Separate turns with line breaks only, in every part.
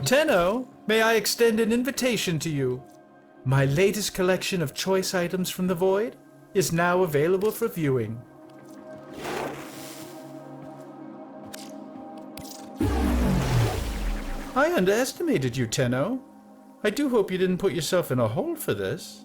Tenno, may I extend an invitation to you? My latest collection of choice items from the Void is now available for viewing. I underestimated you, Tenno. I do hope you didn't put yourself in a hole for this.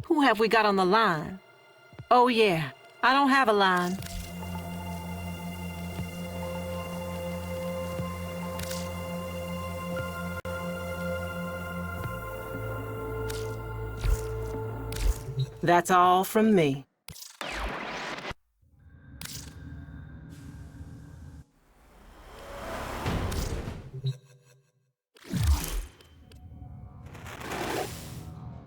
Who have we got on the line? Oh yeah, I don't have a line. That's all from me.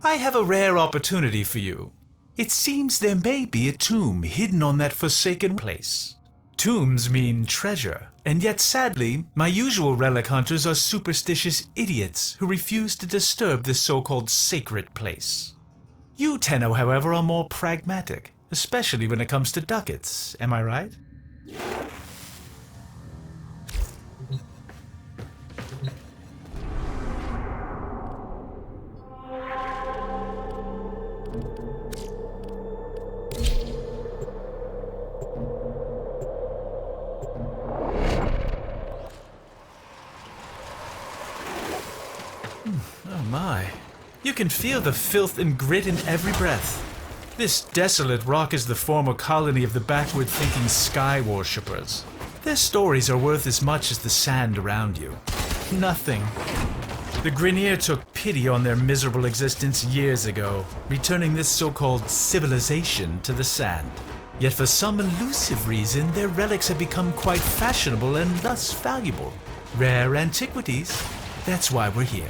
I have a rare opportunity for you. It seems there may be a tomb hidden on that forsaken place. Tombs mean treasure, and yet sadly, my usual relic hunters are superstitious idiots who refuse to disturb this so-called sacred place. You, Tenno, however, are more pragmatic, especially when it comes to ducats, am I right? Oh my. You can feel the filth and grit in every breath. This desolate rock is the former colony of the backward-thinking sky worshippers. Their stories are worth as much as the sand around you. Nothing. The Grineer took pity on their miserable existence years ago, returning this so-called civilization to the sand. Yet for some elusive reason, their relics have become quite fashionable and thus valuable. Rare antiquities. That's why we're here.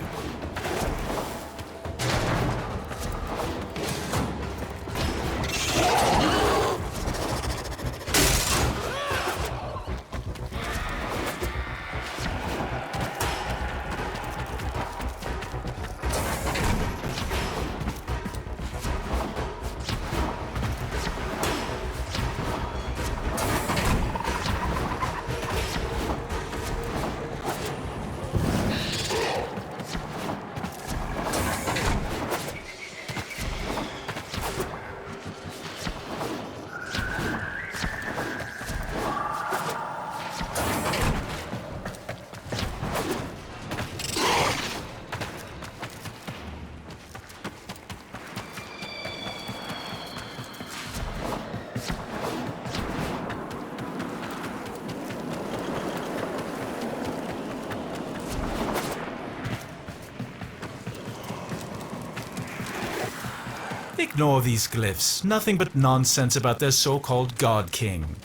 Ignore these glyphs. Nothing but nonsense about their so-called God King.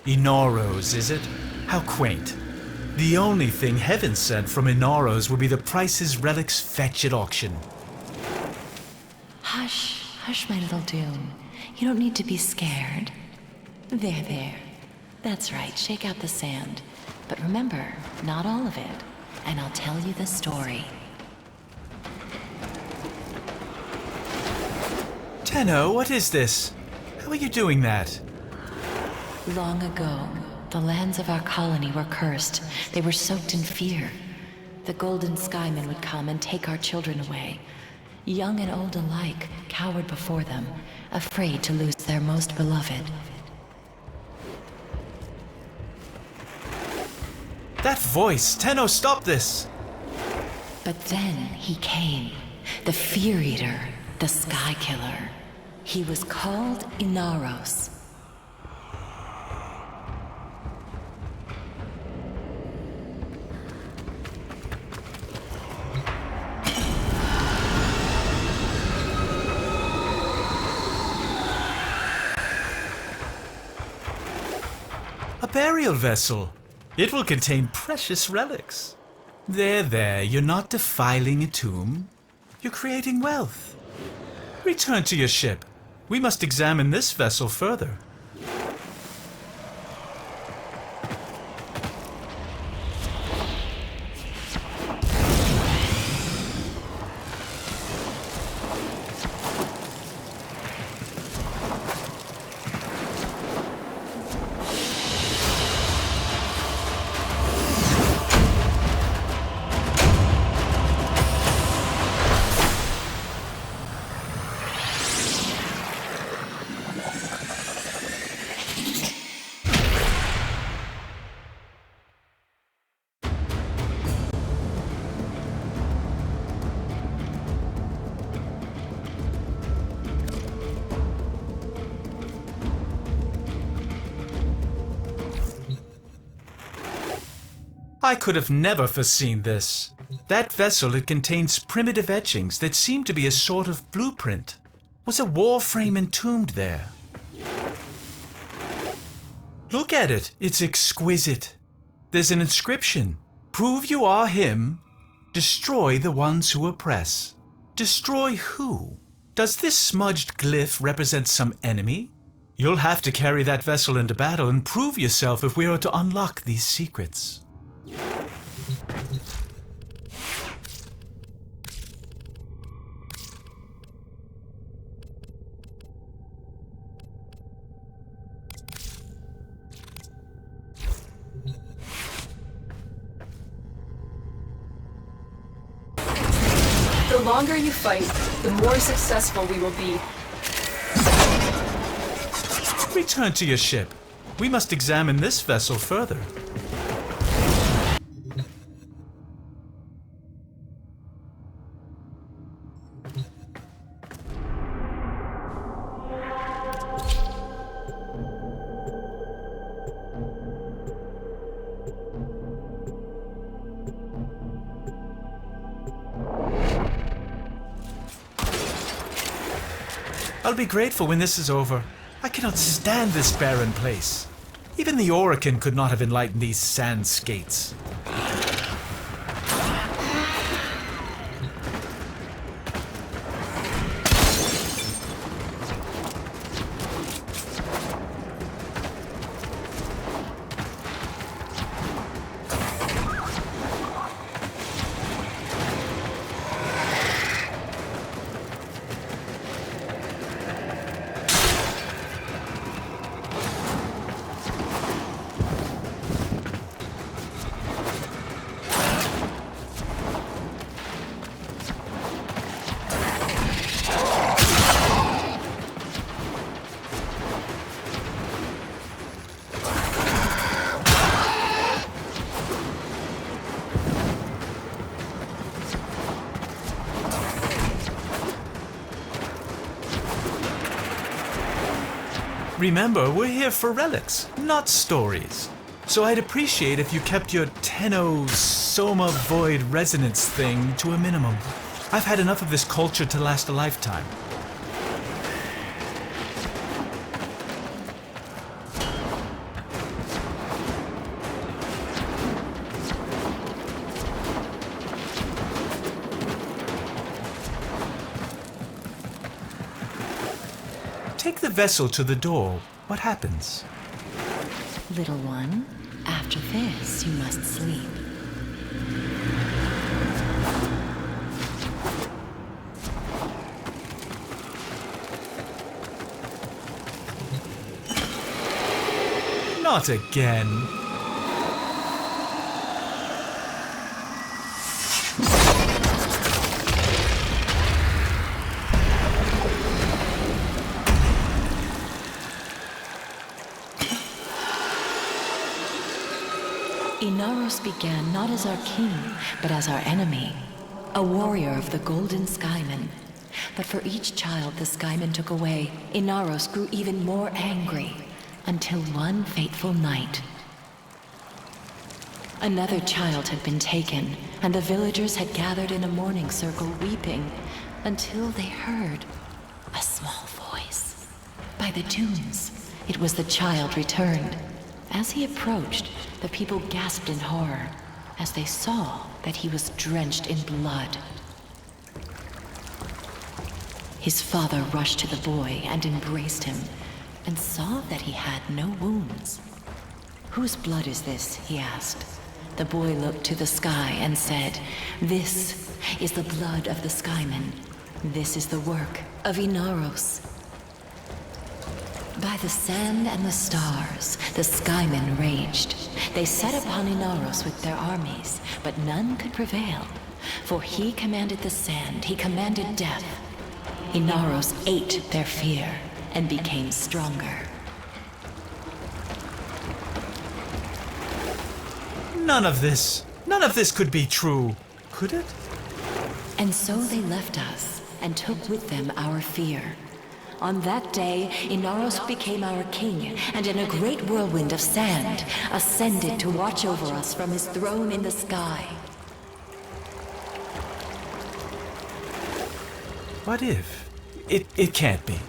Inaros, is it? How quaint. The only thing heaven sent from Inaros would be the prices relics fetch at auction.
Hush, hush, my little Dune. You don't need to be scared. There. That's right, shake out the sand. But remember, not all of it. And I'll tell you the story.
Tenno, what is this? How are you doing that?
Long ago, the lands of our colony were cursed. They were soaked in fear. The Golden Skymen would come and take our children away. Young and old alike cowered before them, afraid to lose their most beloved.
That voice! Tenno, stop this!
But then he came, the Fear Eater, the Sky Killer. He was called Inaros.
burial vessel. It will contain precious relics. There, you're not defiling a tomb. You're creating wealth. Return to your ship. We must examine this vessel further. I could have never foreseen this. That vessel, it contains primitive etchings that seem to be a sort of blueprint. Was a Warframe entombed there? Look at it. It's exquisite. There's an inscription. Prove you are him. Destroy the ones who oppress. Destroy who? Does this smudged glyph represent some enemy? You'll have to carry that vessel into battle and prove yourself if we are to unlock these secrets.
The longer you fight, the more successful we will be.
Return to your ship. We must examine this vessel further. I'll be grateful when this is over. I cannot stand this barren place. Even the Oracle could not have enlightened these sand skates. Remember, we're here for relics, not stories. So I'd appreciate if you kept your Tenno Soma Void Resonance thing to a minimum. I've had enough of this culture to last a lifetime. Take the vessel to the door. What happens?
Little one, after this you must sleep.
Not again.
Inaros began not as our king, but as our enemy, a warrior of the Golden Skymen. But for each child the Skymen took away, Inaros grew even more angry, until one fateful night. Another child had been taken, and the villagers had gathered in a mourning circle weeping, until they heard a small voice. By the dunes, it was the child returned. As he approached, the people gasped in horror as they saw that he was drenched in blood. His father rushed to the boy and embraced him, and saw that he had no wounds. "Whose blood is this?" he asked. The boy looked to the sky and said, "This is the blood of the Skymen. This is the work of Inaros." By the sand and the stars, the Skymen raged. They set upon Inaros with their armies, but none could prevail. For he commanded the sand, he commanded death. Inaros ate their fear and became stronger.
None of this could be true, could it?
And so they left us and took with them our fear. On that day, Inaros became our king, and in a great whirlwind of sand, ascended to watch over us from his throne in the sky.
What if? It can't be.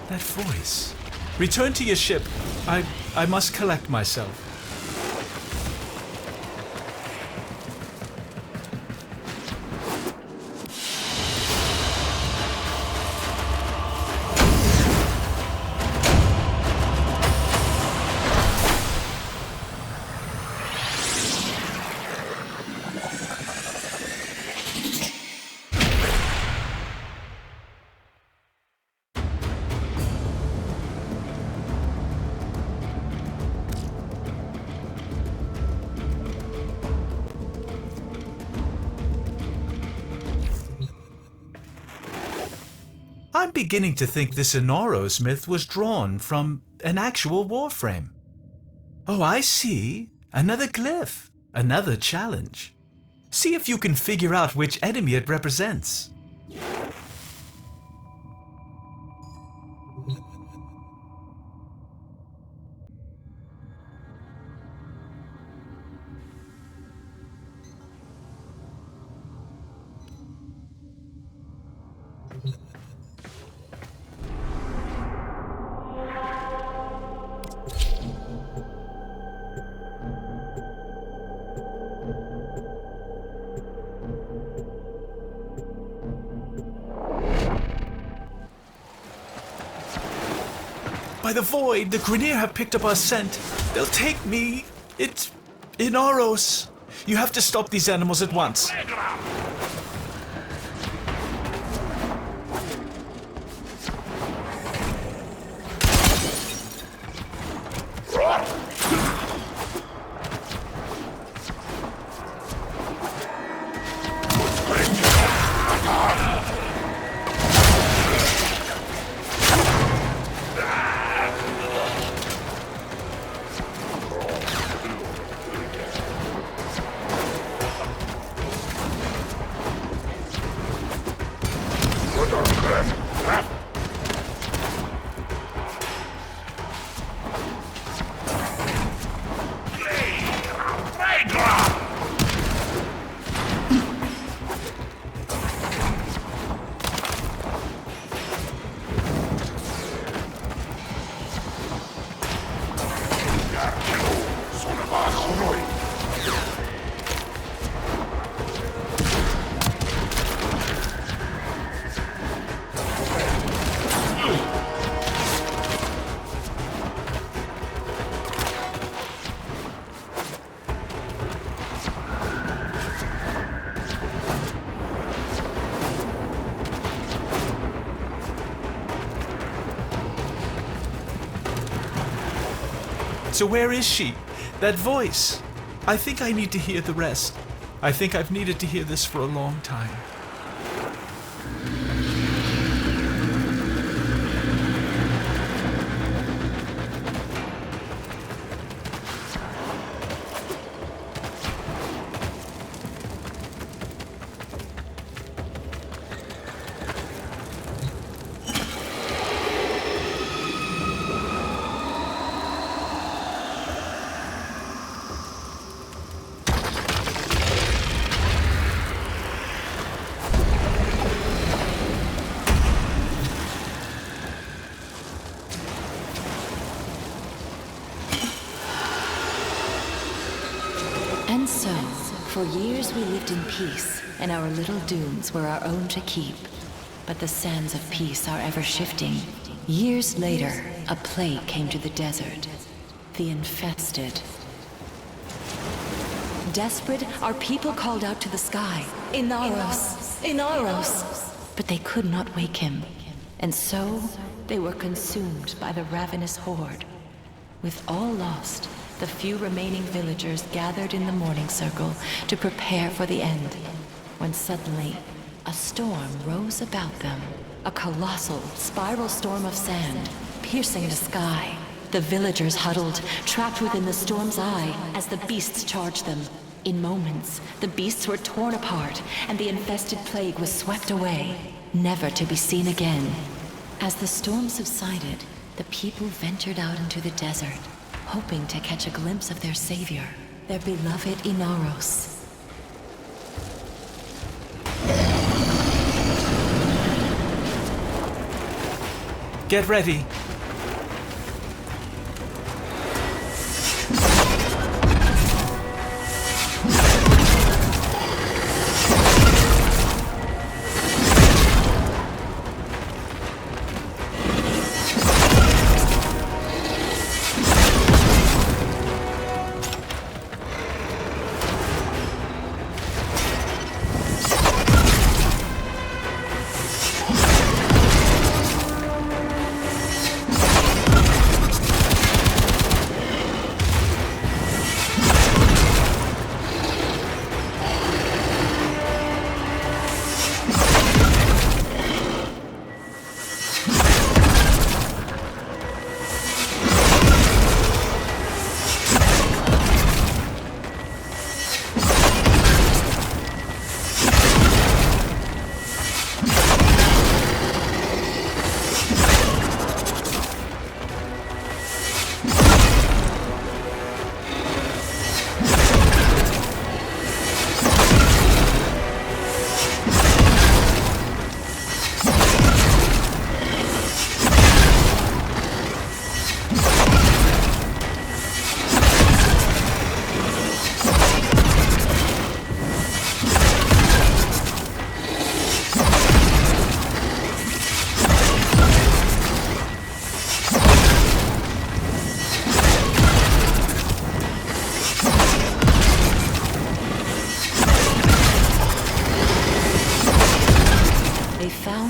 That voice. Return to your ship. I must collect myself. I'm beginning to think this Inaros myth was drawn from an actual Warframe. Oh, I see. Another glyph. Another challenge. See if you can figure out which enemy it represents. By the void, the Grineer have picked up our scent. They'll take me. It's Inaros. You have to stop these animals at once. So where is she? That voice? I think I need to hear the rest. I think I've needed to hear this for a long time.
And so, for years we lived in peace, and our little dunes were our own to keep. But the sands of peace are ever shifting. Years later, a plague came to the desert. The infested. Desperate, our people called out to the sky, Inaros! Inaros! But they could not wake him. And so, they were consumed by the ravenous horde. With all lost, the few remaining villagers gathered in the morning circle to prepare for the end, when suddenly a storm rose about them. A colossal spiral storm of sand, piercing the sky. The villagers huddled, trapped within the storm's eye as the beasts charged them. In moments, the beasts were torn apart and the infested plague was swept away, never to be seen again. As the storm subsided, the people ventured out into the desert, hoping to catch a glimpse of their savior, their beloved Inaros.
Get ready.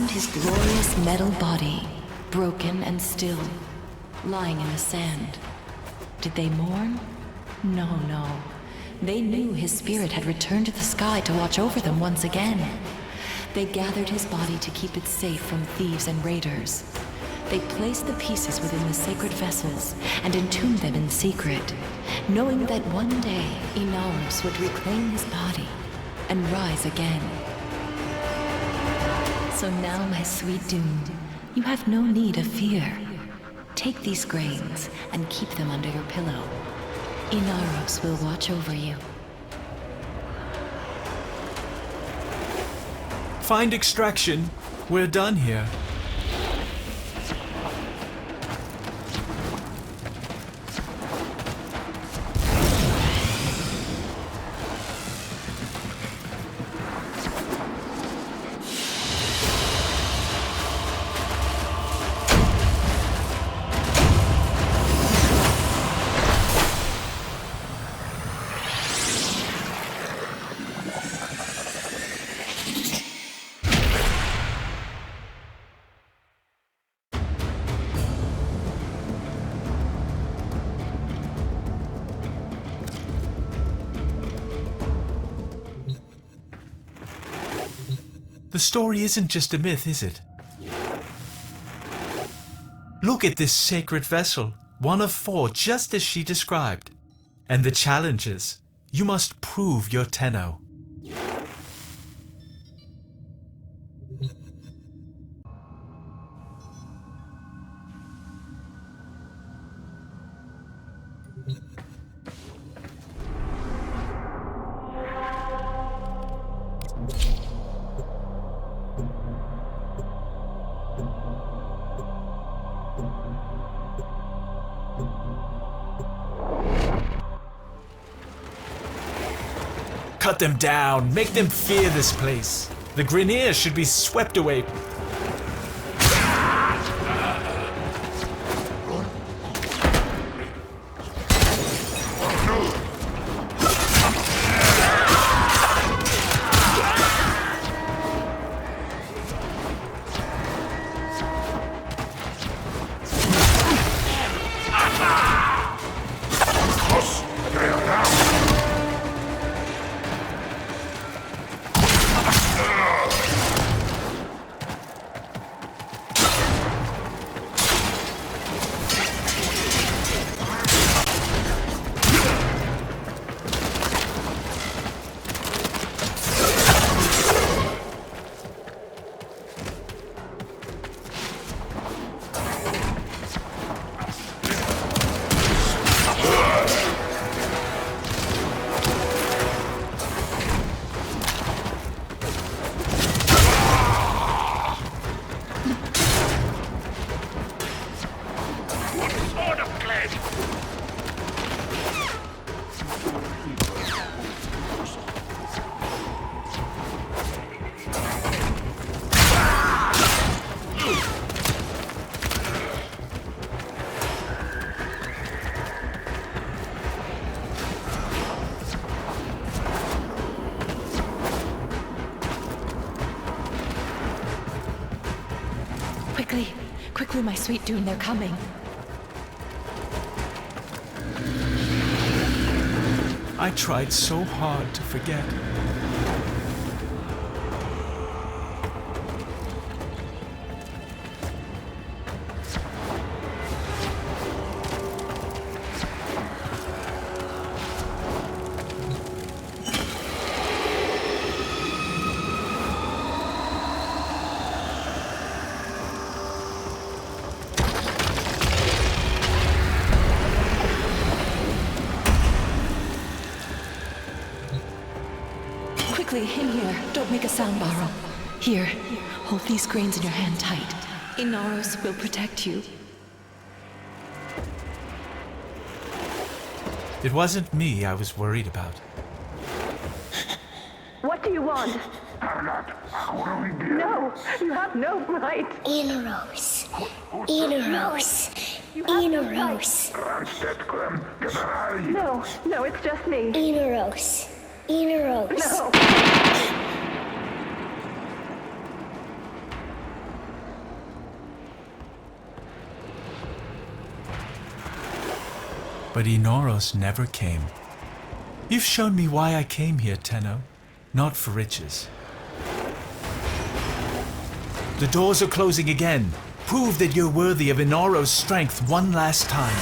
His glorious metal body, broken and still, lying in the sand. Did they mourn? No, no. They knew his spirit had returned to the sky to watch over them once again. They gathered his body to keep it safe from thieves and raiders. They placed the pieces within the sacred vessels and entombed them in secret, knowing that one day Inaros would reclaim his body and rise again. So now, my sweet doomed, you have no need of fear. Take these grains and keep them under your pillow. Inaros will watch over you.
Find extraction. We're done here. The story isn't just a myth, is it? Look at this sacred vessel, one of 4, just as she described. And the challenge is, you must prove your Tenno. Cut them down, make them fear this place. The Grineer should be swept away.
Quickly, my sweet Dune, they're coming.
I tried so hard to forget.
In here. Don't make a sound, Baro. Here, hold these grains in your hand tight. Inaros will protect you.
It wasn't me I was worried about.
What do you want? No, you have no right.
Inaros. Inaros. Inaros.
No, it's just me.
Inaros. Inaros.
No.
But Inaros never came. You've shown me why I came here, Tenno. Not for riches. The doors are closing again. Prove that you're worthy of Inaros' strength one last time.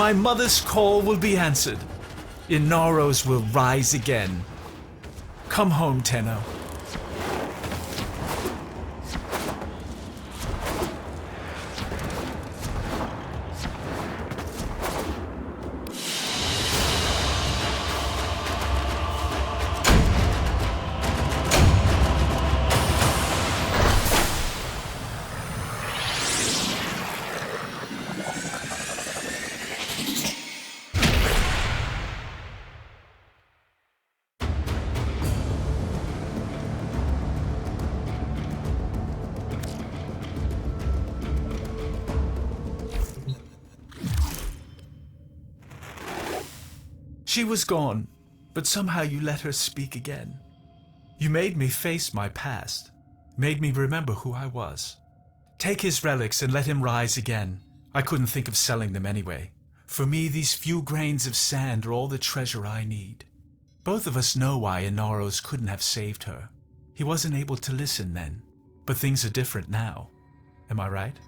my mother's call will be answered. Inaros will rise again. Come home, Tenno. She was gone, but somehow you let her speak again. You made me face my past, made me remember who I was. Take his relics and let him rise again. I couldn't think of selling them anyway. For me, these few grains of sand are all the treasure I need. Both of us know why Inaros couldn't have saved her. He wasn't able to listen then, but things are different now. Am I right?